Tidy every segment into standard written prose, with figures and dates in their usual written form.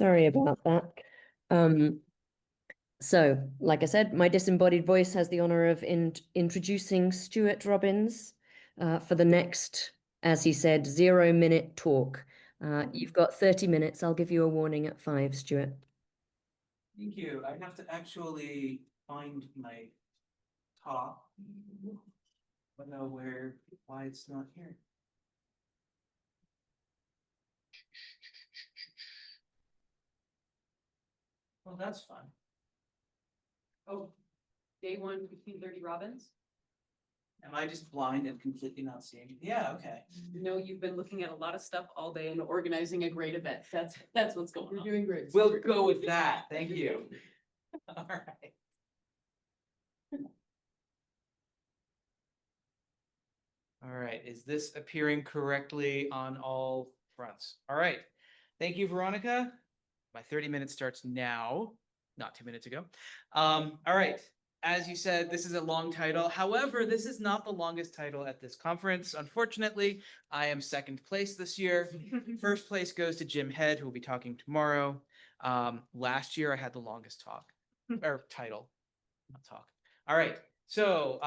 Sorry about that. So, like I said, my disembodied voice has the honor of introducing Stuart Robbins for the next, as he said, 0-minute talk. You've got 30 minutes. I'll give you a warning at 5, Stuart. Thank you. I have to actually find my talk. I don't know why it's not here. Well, that's fun. Oh, day 1, 1530 Robbins? Am I just blind and completely not seeing? Yeah, okay. No, you've been looking at a lot of stuff all day and organizing a great event. That's what's going on. You're doing great. We'll go with that. Thank you. All right. All right, is this appearing correctly on all fronts? All right, thank you, Veronica. My 30 minutes starts now, not 2 minutes ago. All right, as you said, this is a long title. However, this is not the longest title at this conference. Unfortunately, I am second place this year. First place goes to Jim Head, who will be talking tomorrow. Last year, I had the longest talk, or title, not talk. All right. So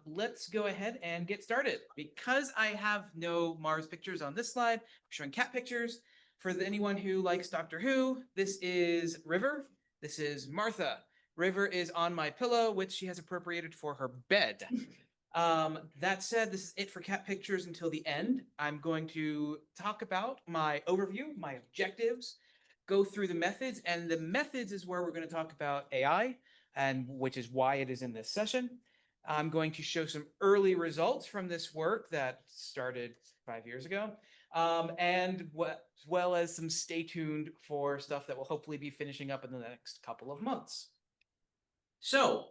let's go ahead and get started. Because I have no Mars pictures on this slide, I'm showing cat pictures. For anyone who likes Doctor Who, this is River. This is Martha. River is on my pillow, which she has appropriated for her bed. That said, this is it for cat pictures until the end. I'm going to talk about my overview, my objectives, go through the methods, and the methods is where we're going to talk about AI, and which is why it is in this session. I'm going to show some early results from this work that started 5 years ago, and as well as some stay tuned for stuff that will hopefully be finishing up in the next couple of months. So,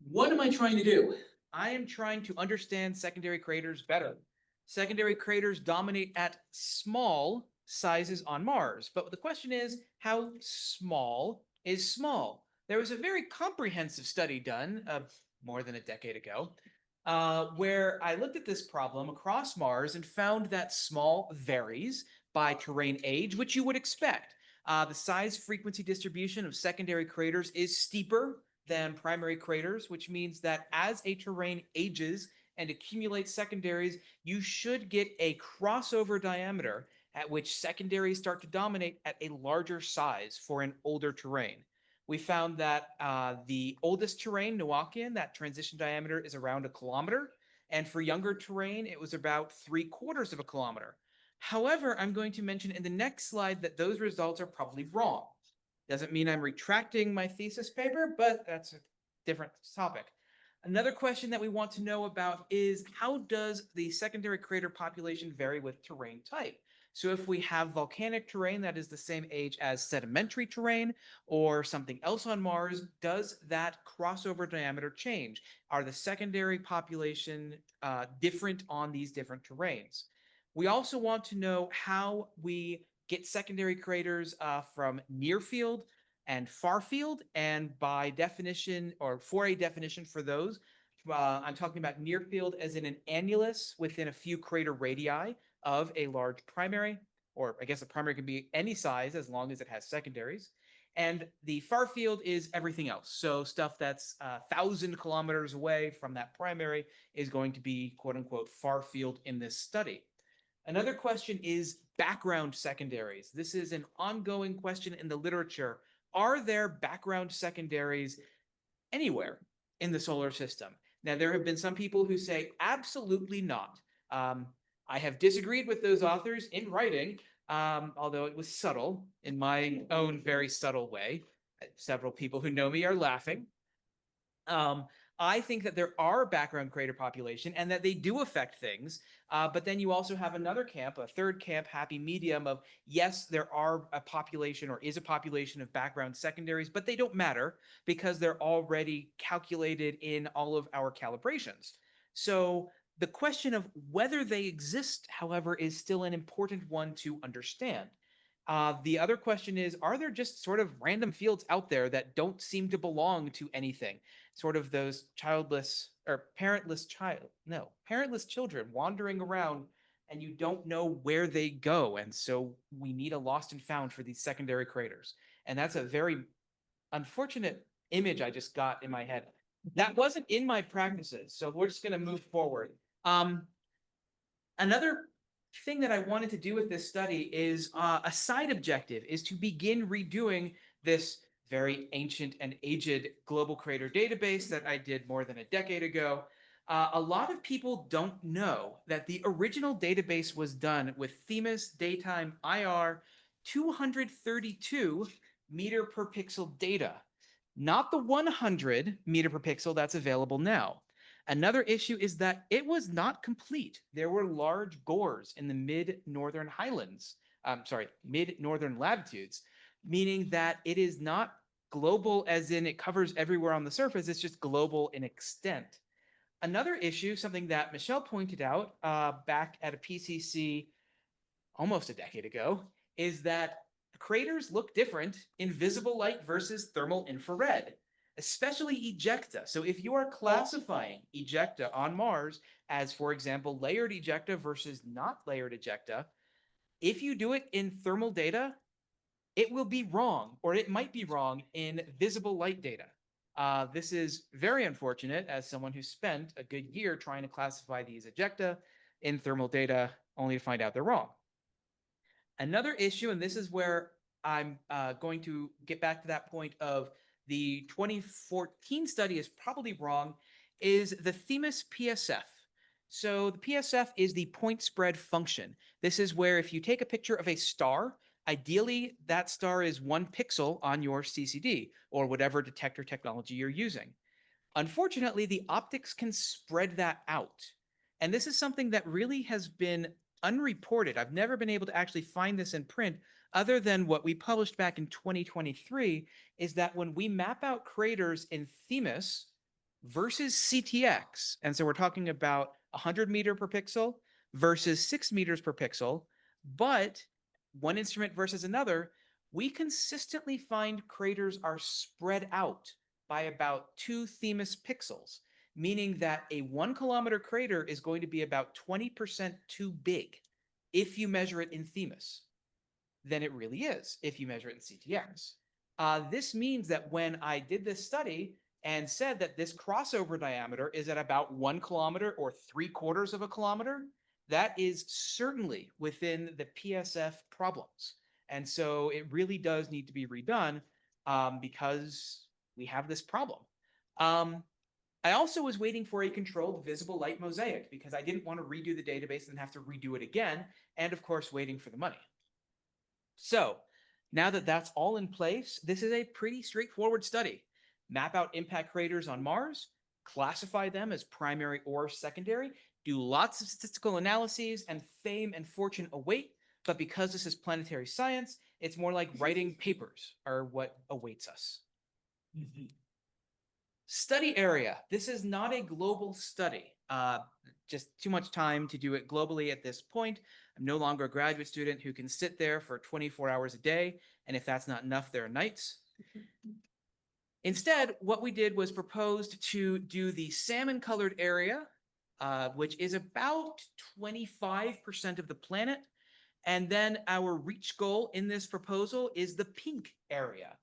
what am I trying to do? I am trying to understand secondary craters better. Secondary craters dominate at small sizes on Mars, but the question is, how small is small? There was a very comprehensive study done more than a decade ago, where I looked at this problem across Mars and found that small varies by terrain age, which you would expect. The size frequency distribution of secondary craters is steeper than primary craters, which means that as a terrain ages and accumulates secondaries, you should get a crossover diameter at which secondaries start to dominate at a larger size for an older terrain. We found that the oldest terrain, Noachian, that transition diameter is around 1 kilometer. And for younger terrain, it was about 3/4 of a kilometer. However, I'm going to mention in the next slide that those results are probably wrong. Doesn't mean I'm retracting my thesis paper, but that's a different topic. Another question that we want to know about is, how does the secondary crater population vary with terrain type? So if we have volcanic terrain that is the same age as sedimentary terrain or something else on Mars, does that crossover diameter change? Are the secondary population different on these different terrains? We also want to know how we get secondary craters from near field and far field, and by definition, or for a definition for those, I'm talking about near field as in an annulus within a few crater radii of a large primary, or I guess a primary can be any size as long as it has secondaries. And the far field is everything else. So stuff that's 1,000 kilometers away from that primary is going to be quote unquote far field in this study. Another question is background secondaries. This is an ongoing question in the literature. Are there background secondaries anywhere in the solar system? Now, there have been some people who say absolutely not. I have disagreed with those authors in writing, although it was subtle in my own very subtle way. Several people who know me are laughing. I think that there are background crater population and that they do affect things. But then you also have another camp, a third camp, happy medium of, yes, there are a population or is a population of background secondaries, but they don't matter because they're already calculated in all of our calibrations. So the question of whether they exist, however, is still an important one to understand. The other question is, are there just sort of random fields out there that don't seem to belong to anything? Sort of those parentless children wandering around and you don't know where they go. And so we need a lost and found for these secondary craters. And that's a very unfortunate image I just got in my head. That wasn't in my practices, so we're just going to move forward. Another thing that I wanted to do with this study is a side objective is to begin redoing this very ancient and aged global crater database that I did more than a decade ago. A lot of people don't know that the original database was done with Themis daytime IR 232 meter per pixel data, not the 100 meter per pixel that's available now. Another issue is that it was not complete. There were large gores in the mid-northern highlands, mid-northern latitudes, meaning that it is not global as in it covers everywhere on the surface, it's just global in extent. Another issue, something that Michelle pointed out back at a PCC almost a decade ago, is that craters look different in visible light versus thermal infrared, especially ejecta. So if you are classifying ejecta on Mars as, for example, layered ejecta versus not layered ejecta, if you do it in thermal data, it will be wrong, or it might be wrong in visible light data. This is very unfortunate as someone who spent a good year trying to classify these ejecta in thermal data, only to find out they're wrong. Another issue, and this is where I'm going to get back to that point of the 2014 study is probably wrong, is the Themis PSF. So the PSF is the point spread function. This is where if you take a picture of a star, ideally that star is 1 pixel on your CCD or whatever detector technology you're using. Unfortunately, the optics can spread that out. And this is something that really has been unreported. I've never been able to actually find this in print other than what we published back in 2023, is that when we map out craters in Themis versus CTX, and so we're talking about 100 meter per pixel versus 6 meters per pixel, but one instrument versus another, we consistently find craters are spread out by about 2 Themis pixels, meaning that a 1 kilometer crater is going to be about 20% too big if you measure it in Themis than it really is if you measure it in CTX. This means that when I did this study and said that this crossover diameter is at about 1 kilometer or 3/4 of a kilometer, that is certainly within the PSF problems. And so it really does need to be redone because we have this problem. I also was waiting for a controlled visible light mosaic because I didn't want to redo the database and have to redo it again, and of course waiting for the money. So now that that's all in place, this is a pretty straightforward study. Map out impact craters on Mars, classify them as primary or secondary, do lots of statistical analyses, and fame and fortune await. But because this is planetary science, it's more like writing papers are what awaits us. Study area. This is not a global study. Just too much time to do it globally at this point. I'm no longer a graduate student who can sit there for 24 hours a day, and if that's not enough, there are nights. Instead, what we did was proposed to do the salmon-colored area, which is about 25% of the planet, and then our reach goal in this proposal is the pink area.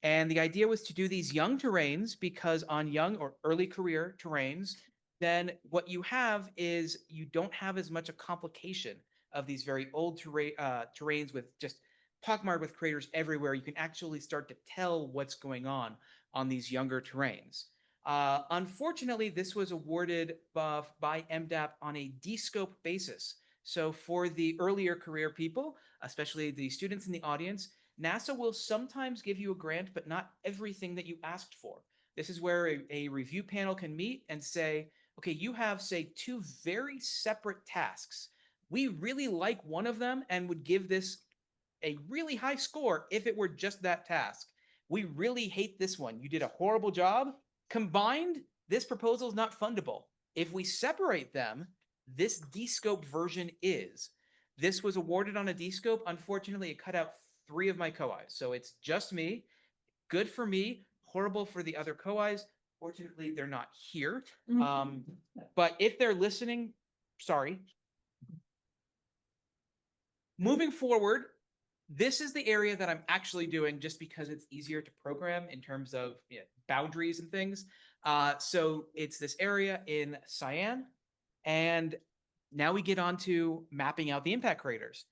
And the idea was to do these young terrains because on young or early career terrains, then what you have is you don't have as much a complication of these very old terrains with just pockmarked with craters everywhere. You can actually start to tell what's going on these younger terrains. Unfortunately, this was awarded by MDAP on a D-scope basis. So for the earlier career people, especially the students in the audience, NASA will sometimes give you a grant, but not everything that you asked for. This is where a review panel can meet and say, okay, you have, say, 2 very separate tasks. We really like one of them and would give this a really high score if it were just that task. We really hate this one. You did a horrible job. Combined, this proposal is not fundable. If we separate them, this D-scope version is. This was awarded on a D-scope. Unfortunately, it cut out 3 of my co-Is. So it's just me. Good for me, horrible for the other co-Is. Fortunately, they're not here. But if they're listening, sorry. Moving forward, this is the area that I'm actually doing just because it's easier to program in terms of boundaries and things. So it's this area in cyan. And now we get on to mapping out the impact craters.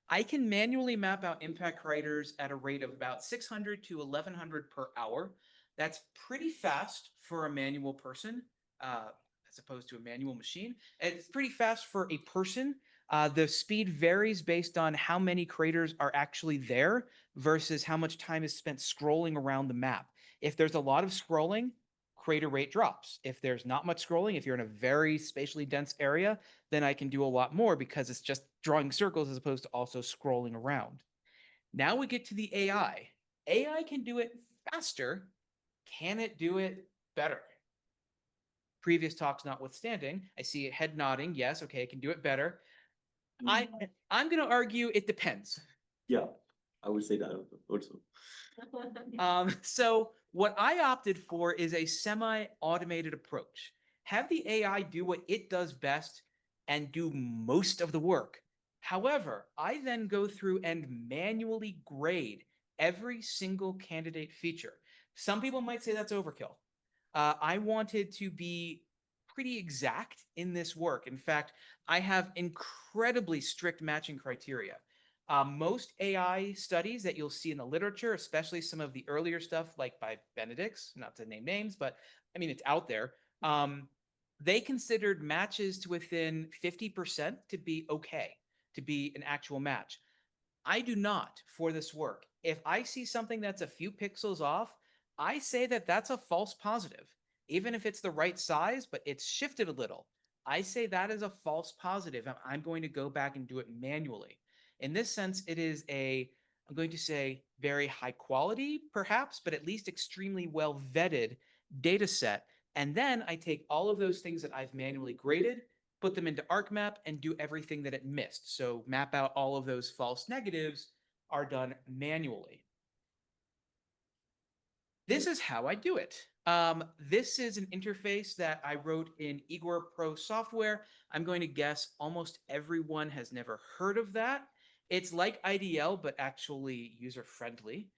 I can manually map out impact craters at a rate of about 600 to 1100 per hour. That's pretty fast for a manual person, as opposed to a manual machine. And it's pretty fast for a person. The speed varies based on how many craters are actually there versus how much time is spent scrolling around the map. If there's a lot of scrolling, crater rate drops. If there's not much scrolling, if you're in a very spatially dense area, then I can do a lot more because it's just drawing circles as opposed to also scrolling around. Now we get to the AI. AI can do it faster. Can it do it better? Previous talks notwithstanding, I see a head nodding. Yes, okay, it can do it better. I'm going to argue it depends. Yeah, I would say that also. So what I opted for is a semi-automated approach. Have the AI do what it does best and do most of the work. However, I then go through and manually grade every single candidate feature. Some people might say that's overkill. I wanted to be pretty exact in this work. In fact, I have incredibly strict matching criteria. Most AI studies that you'll see in the literature, especially some of the earlier stuff like by Benedict's, not to name names, but I mean, it's out there. They considered matches to within 50% to be okay, to be an actual match. I do not for this work. If I see something that's a few pixels off, I say that that's a false positive. Even if it's the right size, but it's shifted a little, I say that is a false positive. I'm going to go back and do it manually. In this sense, it is I'm going to say very high quality, perhaps, but at least extremely well vetted data set. And then I take all of those things that I've manually graded, put them into ArcMap, and do everything that it missed. So map out all of those false negatives are done manually. This is how I do it. This is an interface that I wrote in Igor Pro software. I'm going to guess almost everyone has never heard of that. It's like IDL, but actually user-friendly.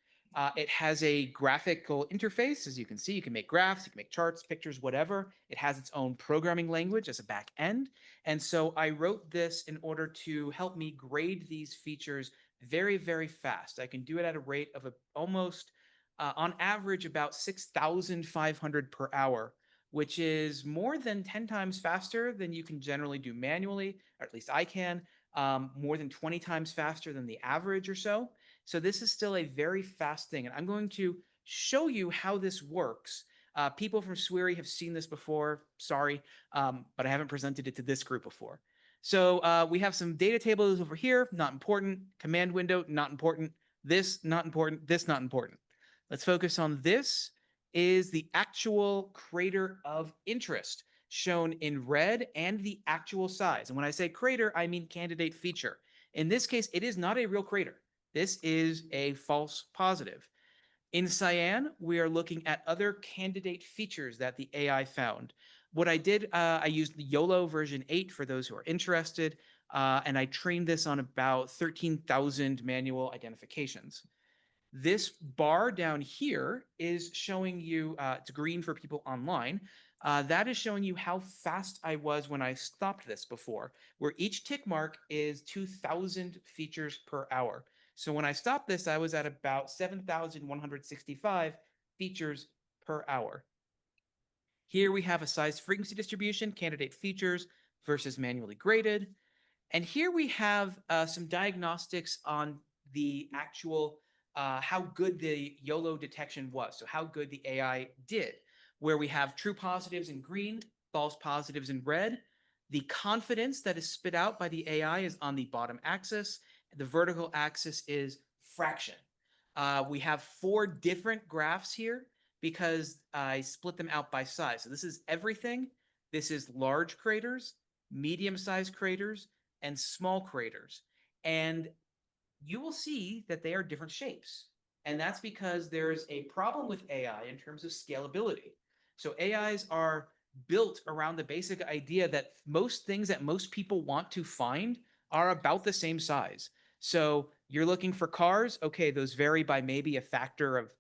It has a graphical interface. As you can see, you can make graphs, you can make charts, pictures, whatever. It has its own programming language as a back end. And so I wrote this in order to help me grade these features very, very fast. I can do it at a rate of almost on average about 6,500 per hour, which is more than 10 times faster than you can generally do manually, or at least I can, more than 20 times faster than the average or so. So this is still a very fast thing. And I'm going to show you how this works. People from Sweary have seen this before, sorry, but I haven't presented it to this group before. So we have some data tables over here, not important. Command window, not important. This, not important. This, not important. Let's focus on this is the actual crater of interest shown in red and the actual size. And when I say crater, I mean candidate feature. In this case, it is not a real crater. This is a false positive. In cyan, we are looking at other candidate features that the AI found. What I did, I used the YOLO version 8 for those who are interested, and I trained this on about 13,000 manual identifications. This bar down here is showing you, it's green for people online, that is showing you how fast I was when I stopped this before, where each tick mark is 2,000 features per hour. So when I stopped this, I was at about 7,165 features per hour. Here we have a size frequency distribution, candidate features versus manually graded. And here we have some diagnostics on the actual how good the YOLO detection was. So how good the AI did, where we have true positives in green, false positives in red. The confidence that is spit out by the AI is on the bottom axis. The vertical axis is fraction. We have 4 different graphs here because I split them out by size. So this is everything. This is large craters, medium-sized craters, and small craters. And you will see that they are different shapes. And that's because there's a problem with AI in terms of scalability. So AIs are built around the basic idea that most things that most people want to find are about the same size. So you're looking for cars. Okay, those vary by maybe a factor of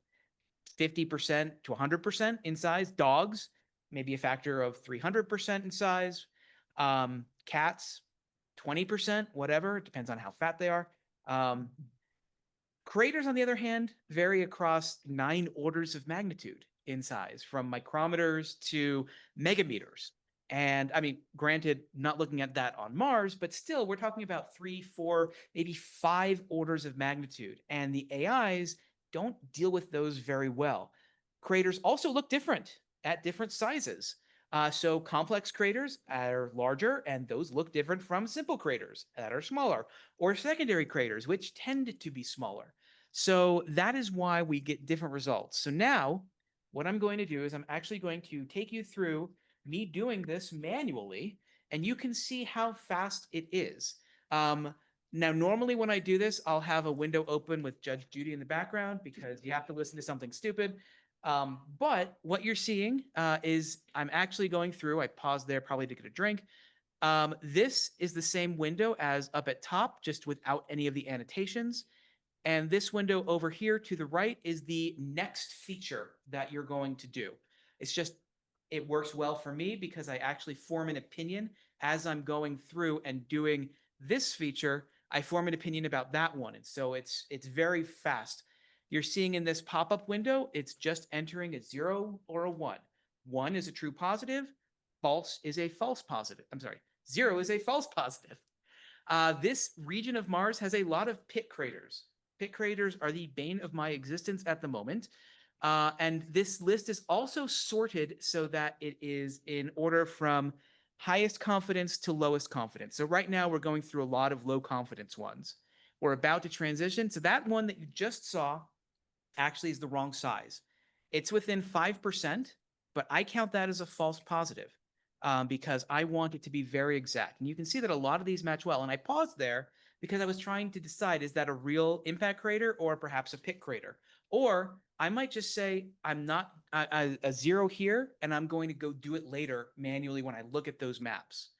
50% to 100% in size. Dogs, maybe a factor of 300% in size. Cats, 20%, whatever. It depends on how fat they are. Craters, on the other hand, vary across 9 orders of magnitude in size, from micrometers to megameters. And I mean, granted, not looking at that on Mars, but still, we're talking about 3, 4, maybe 5 orders of magnitude. And the AIs don't deal with those very well. Craters also look different at different sizes. So complex craters are larger, and those look different from simple craters that are smaller, or secondary craters, which tend to be smaller. So that is why we get different results. So now what I'm going to do is I'm actually going to take you through me doing this manually, and you can see how fast it is. Now, normally when I do this, I'll have a window open with Judge Judy in the background because you have to listen to something stupid. But what you're seeing is I'm actually going through, I paused there probably to get a drink. This is the same window as up at top, just without any of the annotations. And this window over here to the right is the next feature that you're going to do. It's just, it works well for me because I actually form an opinion as I'm going through and doing this feature. I form an opinion about that one. And so it's very fast. You're seeing in this pop-up window, it's just entering a 0 or a 1. 1 is a true positive. False is a false positive. I'm sorry, 0 is a false positive. This region of Mars has a lot of pit craters. Pit craters are the bane of my existence at the moment. And this list is also sorted so that it is in order from highest confidence to lowest confidence. So right now we're going through a lot of low confidence ones. We're about to transition. So that one that you just saw actually is the wrong size. It's within 5%, but I count that as a false positive because I want it to be very exact. And you can see that a lot of these match well. And I paused there because I was trying to decide, is that a real impact crater or perhaps a pit crater? Or I might just say I'm not a 0 here, and I'm going to go do it later manually when I look at those maps.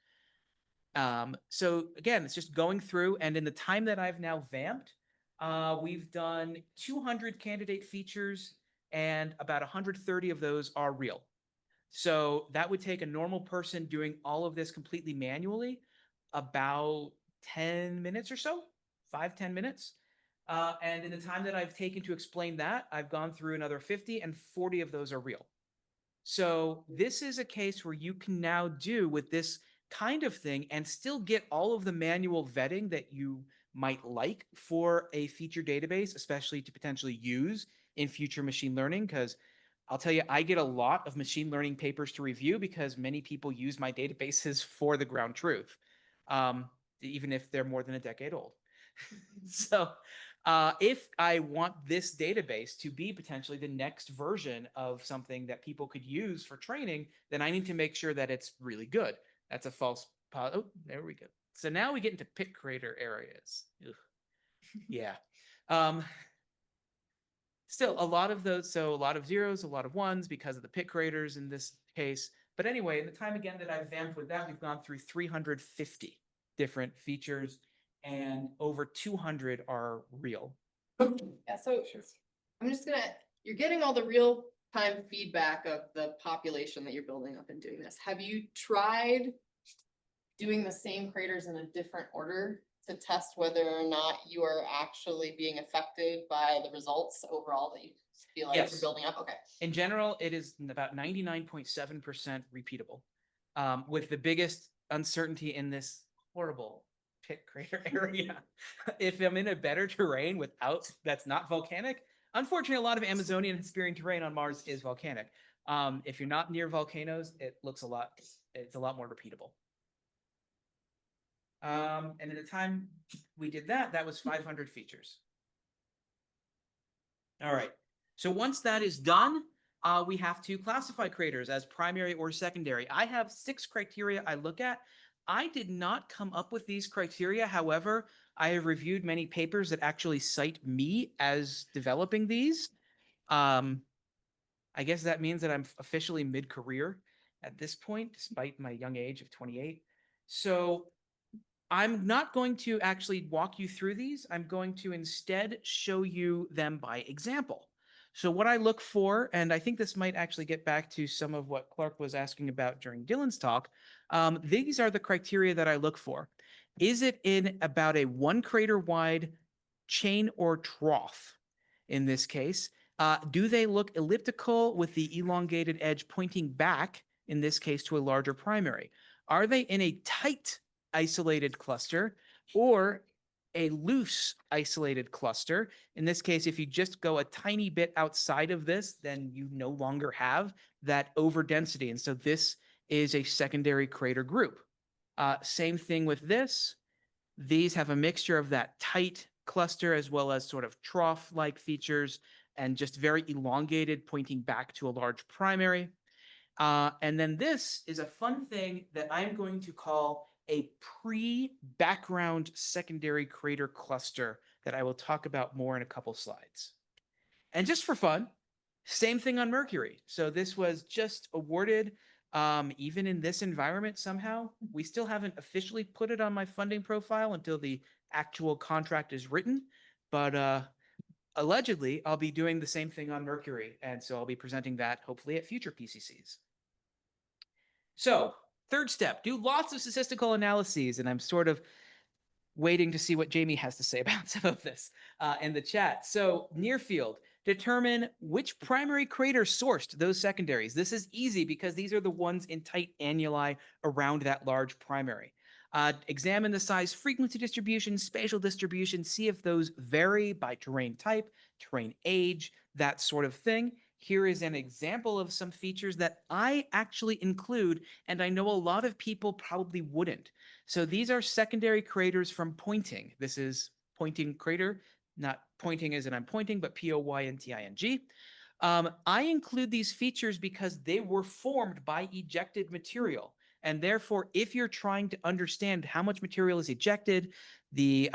So again, it's just going through, and in the time that I've now vamped, we've done 200 candidate features, and about 130 of those are real. So that would take a normal person doing all of this completely manually about 10 minutes or so, 5-10 minutes. And in the time that I've taken to explain that, I've gone through another 50, and 40 of those are real. So this is a case where you can now do with this kind of thing and still get all of the manual vetting that you might like for a feature database, especially to potentially use in future machine learning. Because I'll tell you, I get a lot of machine learning papers to review because many people use my databases for the ground truth, even if they're more than a decade old. So if I want this database to be potentially the next version of something that people could use for training, then I need to make sure that it's really good. That's a false positive. Oh, there we go. So now we get into pit crater areas. Ugh. Yeah. Still a lot of those, so a lot of 0s, a lot of 1s because of the pit craters in this case. But anyway, in the time again that I've vamped with that, we've gone through 350 different features, and over 200 are real. Yeah, so I'm just gonna, you're getting all the real time feedback of the population that you're building up and doing this. Have you tried doing the same craters in a different order to test whether or not you are actually being affected by the results overall that you feel like Yes. you're building up? Okay. In general, it is about 99.7% repeatable, with the biggest uncertainty in this horrible pit crater area. If I'm in a better terrain without, that's not volcanic, unfortunately, a lot of Amazonian and Hesperian terrain on Mars is volcanic. If you're not near volcanoes, it's a lot more repeatable. And at the time we did that, that was 500 features. All right. So once that is done, we have to classify craters as primary or secondary. I have 6 criteria I look at. I did not come up with these criteria. However, I have reviewed many papers that actually cite me as developing these. I guess that means that I'm officially mid-career at this point, despite my young age of 28. So I'm not going to actually walk you through these. I'm going to instead show you them by example. So what I look for, and I think this might actually get back to some of what Clark was asking about during Dylan's talk, these are the criteria that I look for. Is it in about a 1 crater wide chain or trough? In this case, do they look elliptical with the elongated edge pointing back, in this case, to a larger primary? Are they in a tight isolated cluster or a loose isolated cluster? In this case, if you just go a tiny bit outside of this, then you no longer have that overdensity. And so this is a secondary crater group. Same thing with this. These have a mixture of that tight cluster as well as sort of trough-like features and just very elongated, pointing back to a large primary. And then this is a fun thing that I'm going to call a pre-background secondary crater cluster that I will talk about more in a couple slides. And just for fun, same thing on Mercury. So this was just awarded even in this environment somehow. We still haven't officially put it on my funding profile until the actual contract is written, but allegedly I'll be doing the same thing on Mercury. And so I'll be presenting that hopefully at future PCCs. So, third step, do lots of statistical analyses. And I'm sort of waiting to see what Jamie has to say about some of this in the chat. So, near field, determine which primary crater sourced those secondaries. This is easy because these are the ones in tight annuli around that large primary. Examine the size frequency distribution, spatial distribution, see if those vary by terrain type, terrain age, that sort of thing. Here is an example of some features that I actually include, and I know a lot of people probably wouldn't. So these are secondary craters from pointing. This is pointing crater, not pointing as in I'm pointing, but P-O-Y-N-T-I-N-G. I include these features because they were formed by ejected material. And therefore, if you're trying to understand how much material is ejected, the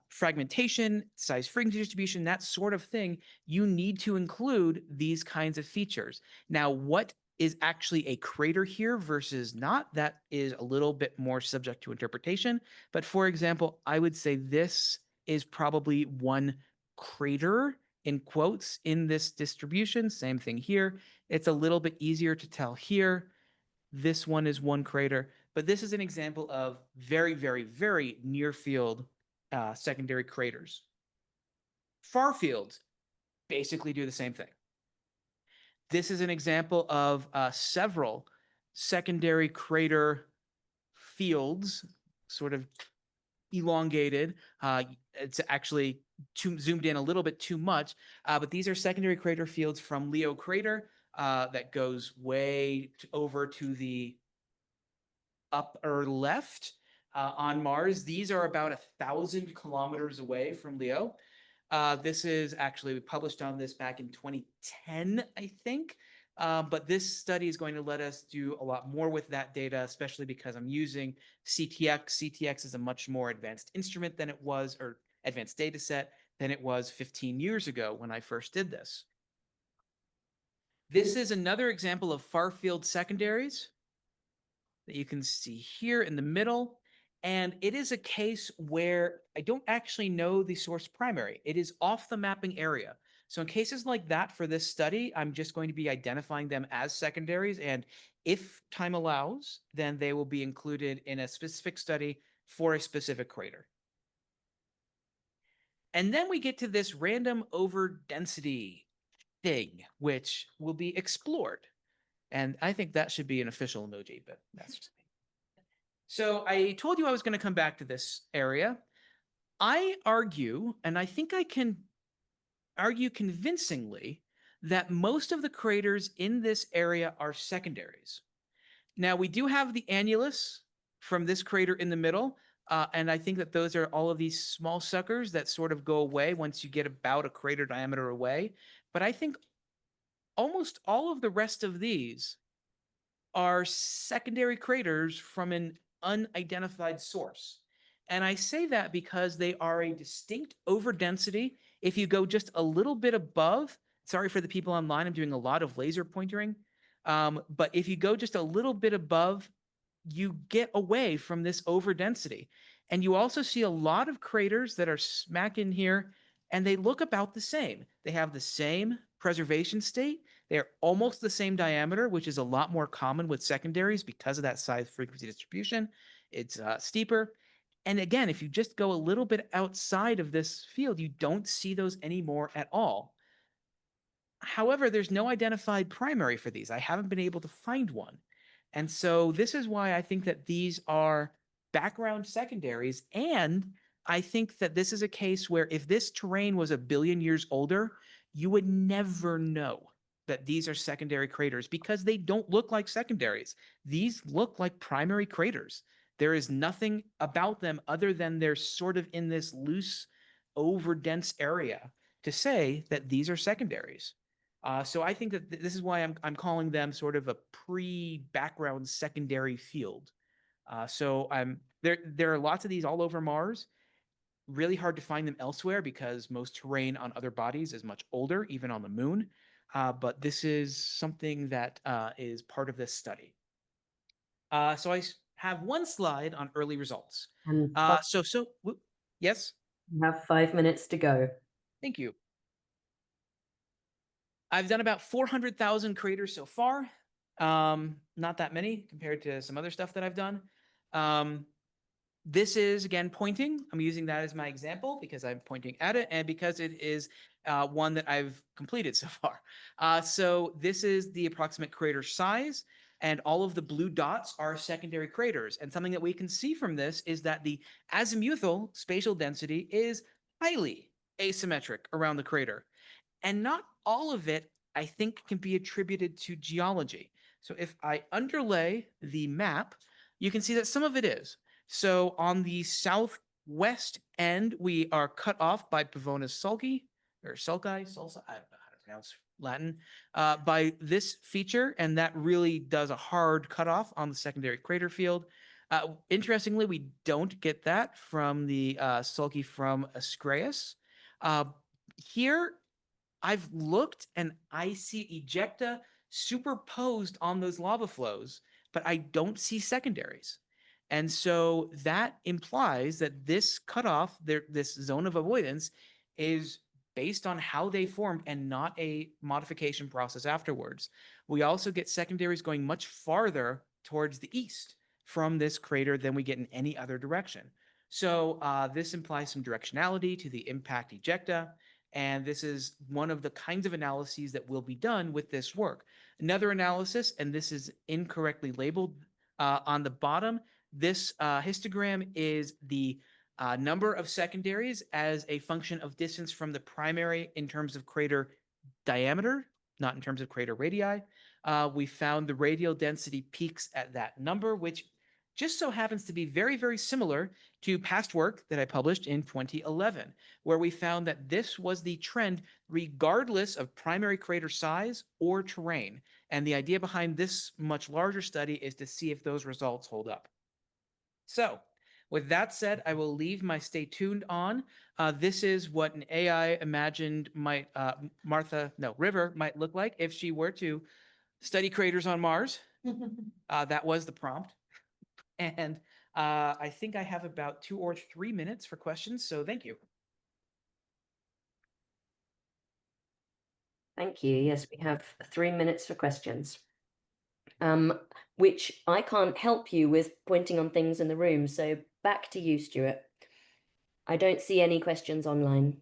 fragmentation, size frequency distribution, that sort of thing, you need to include these kinds of features. Now, what is actually a crater here versus not, that is a little bit more subject to interpretation. But for example, I would say this is probably one crater in quotes in this distribution. Same thing here. It's a little bit easier to tell here. This one is one crater, but this is an example of very, very, very near field secondary craters. Far fields basically do the same thing. This is an example of several secondary crater fields, sort of elongated. It's actually zoomed in a little bit too much, but these are secondary crater fields from Leo crater that goes way over to the upper left on Mars. These are about 1,000 kilometers away from Leo. This is actually, we published on this back in 2010, I think. But this study is going to let us do a lot more with that data, especially because I'm using CTX. CTX is a much more advanced instrument than it was, or advanced data set than it was 15 years ago when I first did this. This is another example of far field secondaries that you can see here in the middle. And it is a case where I don't actually know the source primary. It is off the mapping area. So in cases like that for this study, I'm just going to be identifying them as secondaries. And if time allows, then they will be included in a specific study for a specific crater. And then we get to this random overdensity thing, which will be explored. And I think that should be an official emoji, but that's just me. So I told you I was going to come back to this area. I argue, and I think I can argue convincingly, that most of the craters in this area are secondaries. Now, we do have the annulus from this crater in the middle, and I think that those are all of these small suckers that sort of go away once you get about a crater diameter away. But I think almost all of the rest of these are secondary craters from an unidentified source. And I say that because they are a distinct overdensity. If you go just a little bit above, sorry for the people online, I'm doing a lot of laser pointering, but if you go just a little bit above, you get away from this overdensity. And you also see a lot of craters that are smack in here, and they look about the same. They have the same preservation state. They're almost the same diameter, which is a lot more common with secondaries because of that size frequency distribution. It's steeper. And again, if you just go a little bit outside of this field, you don't see those anymore at all. However, there's no identified primary for these. I haven't been able to find one. And so this is why I think that these are background secondaries. And I think that this is a case where if this terrain was 1 billion years older, you would never know that these are secondary craters because they don't look like secondaries. These look like primary craters. There is nothing about them other than they're sort of in this loose, over-dense area to say that these are secondaries. So I think that this is why I'm calling them sort of a pre-background secondary field. So there are lots of these all over Mars. Really hard to find them elsewhere because most terrain on other bodies is much older, even on the moon. But this is something that is part of this study. So I have one slide on early results. And Yes, you have 5 minutes to go. thank you. I've done about 400,000 craters so far. Not that many compared to some other stuff that I've done. This is, again, pointing. I'm using that as my example because I'm pointing at it and because it is one that I've completed so far. So this is the approximate crater size, and all of the blue dots are secondary craters. And something that we can see from this is that the azimuthal spatial density is highly asymmetric around the crater. And not all of it, I think, can be attributed to geology. So if I underlay the map, you can see that some of it is. So on the southwest end, we are cut off by Pavonis sulci, or sulci, sulci, I don't know how to pronounce Latin, by this feature, and that really does a hard cutoff on the secondary crater field. Interestingly, we don't get that from the sulci from Ascraeus. Here, I've looked and I see ejecta superposed on those lava flows, but I don't see secondaries. And so that implies that this cutoff, this zone of avoidance, is based on how they formed and not a modification process afterwards. We also get secondaries going much farther towards the east from this crater than we get in any other direction. So this implies some directionality to the impact ejecta. And this is one of the kinds of analyses that will be done with this work. Another analysis, and this is incorrectly labeled on the bottom, this histogram is the number of secondaries as a function of distance from the primary in terms of crater diameter, not in terms of crater radii. We found the radial density peaks at that number, which just so happens to be very, very similar to past work that I published in 2011, where we found that this was the trend regardless of primary crater size or terrain. And the idea behind this much larger study is to see if those results hold up. So with that said, I will leave my stay tuned on. This is what an AI imagined might, River might look like if she were to study craters on Mars. That was the prompt. And I think I have about 2 or 3 minutes for questions, so thank you. Thank you. Yes, we have 3 minutes for questions, which I can't help you with pointing on things in the room. So back to you, Stuart. I don't see any questions online.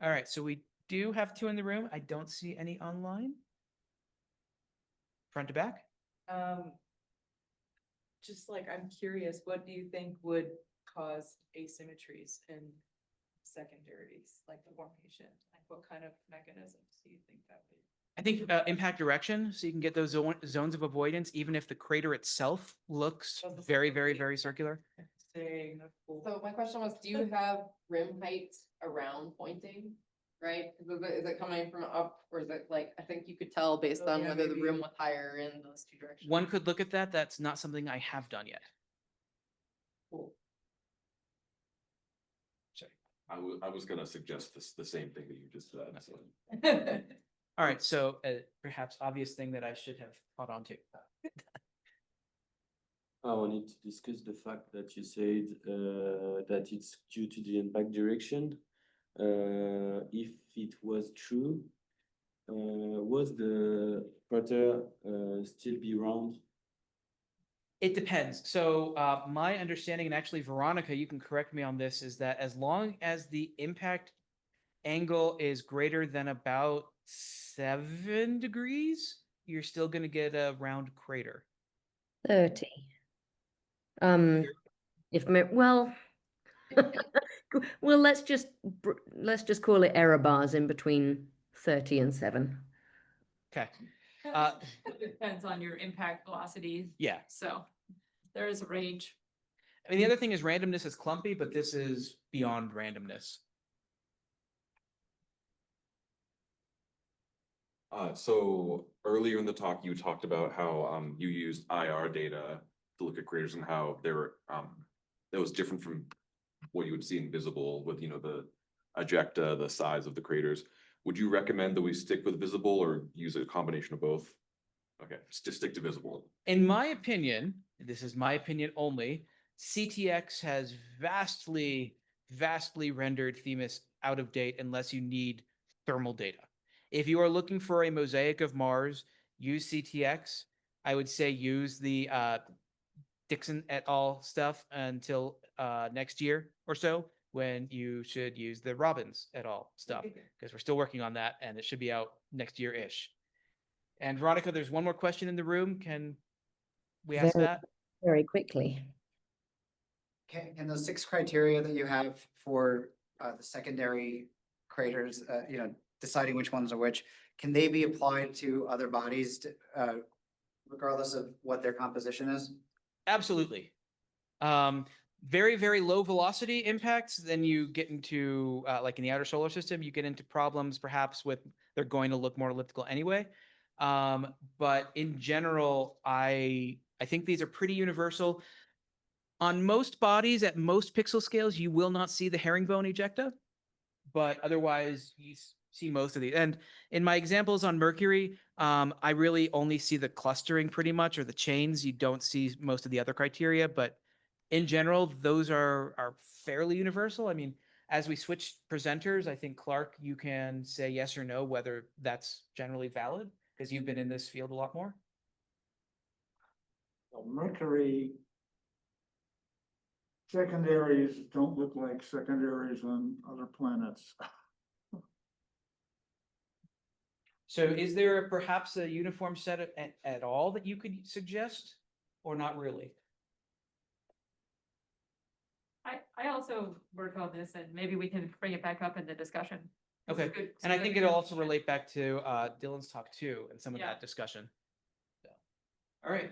All right, so we do have 2 in the room. I don't see any online. Front to back? Just like, I'm curious, what do you think would cause asymmetries in secondaries, like the formation? Like, what kind of mechanisms do you think that would? I think impact direction, so you can get those zones of avoidance, even if the crater itself looks very, very, very circular. So my question was, do you have rim height around pointing? Right? Is it coming from up, or is it like, I think you could tell based Oh, on yeah, whether the rim maybe. was higher in those 2 directions. One could look at that. That's not something I have done yet. Cool. Sorry. I was gonna suggest the same thing that you just said. So. All right, so perhaps obvious thing that I should have caught on to. I wanted to discuss the fact that you said that it's due to the impact direction. If it was true, was the crater still be round? It depends. So my understanding, and actually Veronica, you can correct me on this, is that as long as the impact angle is greater than about 7 degrees, you're still going to get a round crater. 30. If me well, well, let's just call it error bars in between 30 and 7. Okay. It depends on your impact velocity, Yeah. so there is a range. I mean, the other thing is randomness is clumpy, but this is beyond randomness. So earlier in the talk, you talked about how you used IR data to look at craters and how they were that was different from what you would see in visible with the ejecta, the size of the craters. Would you recommend that we stick with visible or use a combination of both? Okay, just stick to visible. In my opinion, this is my opinion only, CTX has vastly rendered Themis out of date unless you need thermal data. If you are looking for a mosaic of Mars, use CTX. I would say use the Dixon et al. Stuff until next year or so, when you should use the Robbins et al. Stuff, because we're still working on that and it should be out next year-ish. And Veronica, there's one more question in the room. Can we ask Very- that? Very quickly. Can those 6 criteria that you have for the secondary craters, deciding which ones are which, can they be applied to other bodies regardless of what their composition is? Absolutely. Very low velocity impacts, then you get into like in the outer solar system, you get into problems perhaps with they're going to look more elliptical anyway. But in general, I think these are pretty universal. On most bodies at most pixel scales, you will not see the herringbone ejecta, but otherwise you see most of these. And in my examples on Mercury, I really only see the clustering pretty much, or the chains. You don't see most of the other criteria, but in general, those are fairly universal. I mean, as we switch presenters, I think Clark, you can say yes or no whether that's generally valid, because you've been in this field a lot more. Well, Mercury secondaries don't look like secondaries on other planets. So is there perhaps a uniform set at all that you could suggest, or not really? I also work on this, and maybe we can bring it back up in the discussion. This is Okay, good- and I good think it'll also information. relate back to Dylan's talk too, and some of Yeah. that discussion. So, all right,